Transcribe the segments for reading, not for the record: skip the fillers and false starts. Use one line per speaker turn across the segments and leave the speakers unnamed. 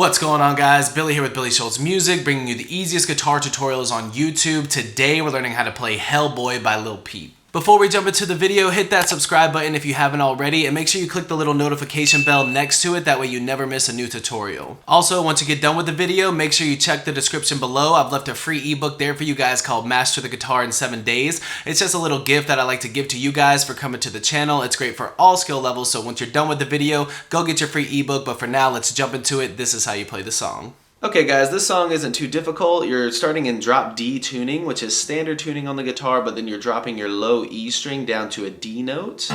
What's going on, guys? Billy here with Billy Schultz Music, bringing you the easiest guitar tutorials on YouTube. Today we're learning how to play Hellboy by Lil Peep. Before we jump into the video, hit that subscribe button if you haven't already, and make sure you click the little notification bell next to it, that way you never miss a new tutorial. Also, once you get done with the video, make sure you check the description below. I've left a free ebook there for you guys called Master the Guitar in 7 Days. It's just a little gift that I like to give to you guys for coming to the channel. It's great for all skill levels, so once you're done with the video, go get your free ebook, but for now, let's jump into it. This is how you play the song. Okay guys, this song isn't too difficult. You're starting in drop D tuning, which is standard tuning on the guitar, but then you're dropping your low E string down to a D note.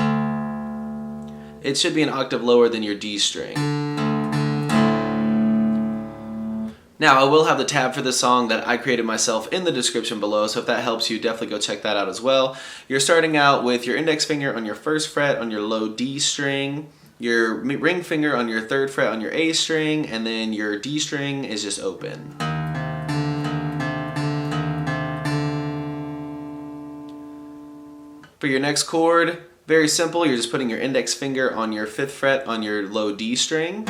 It should be an octave lower than your D string. Now, I will have the tab for this song that I created myself in the description below, so if that helps you, definitely go check that out as well. You're starting out with your index finger on your first fret on your low D string, your ring finger on your third fret on your A string, and then your D string is just open. For your next chord, very simple, you're just putting your index finger on your 5th fret on your low D string.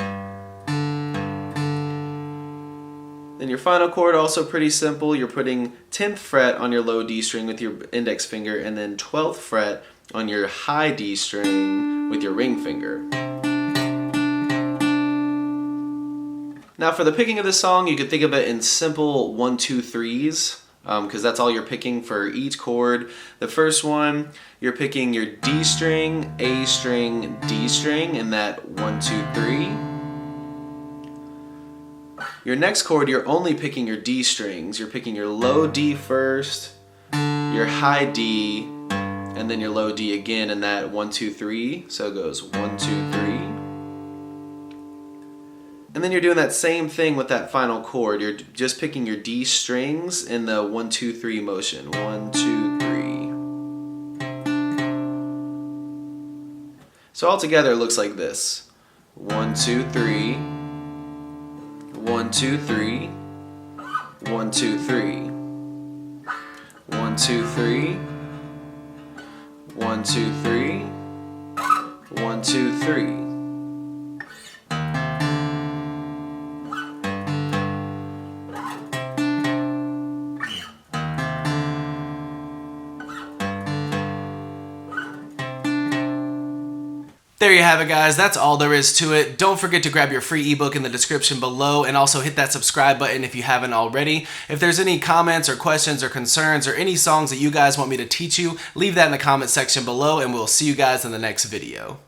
Then your final chord, also pretty simple, you're putting 10th fret on your low D string with your index finger, and then 12th fret on your high D string with your ring finger. Now for the picking of this song, you could think of it in simple 1, 2, 3s, because that's all you're picking for each chord. The first one, you're picking your D string, A string, D string in that 1, 2, 3. Your next chord, you're only picking your D strings. You're picking your low D first, your high D, and then your low D again in that 1, 2, 3. So it goes 1, 2, 3. And then you're doing that same thing with that final chord. You're just picking your D strings in the 1, 2, 3 motion. 1, 2, 3. So altogether it looks like this. 1, 2, 3. 1, 2, 3. 1, 2, 3. 1, 2, 3. 1, 2, 3. 1, 2, 3. There you have it, guys. That's all there is to it. Don't forget to grab your free ebook in the description below, and also hit that subscribe button if you haven't already. If there's any comments or questions or concerns or any songs that you guys want me to teach you, leave that in the comment section below, and we'll see you guys in the next video.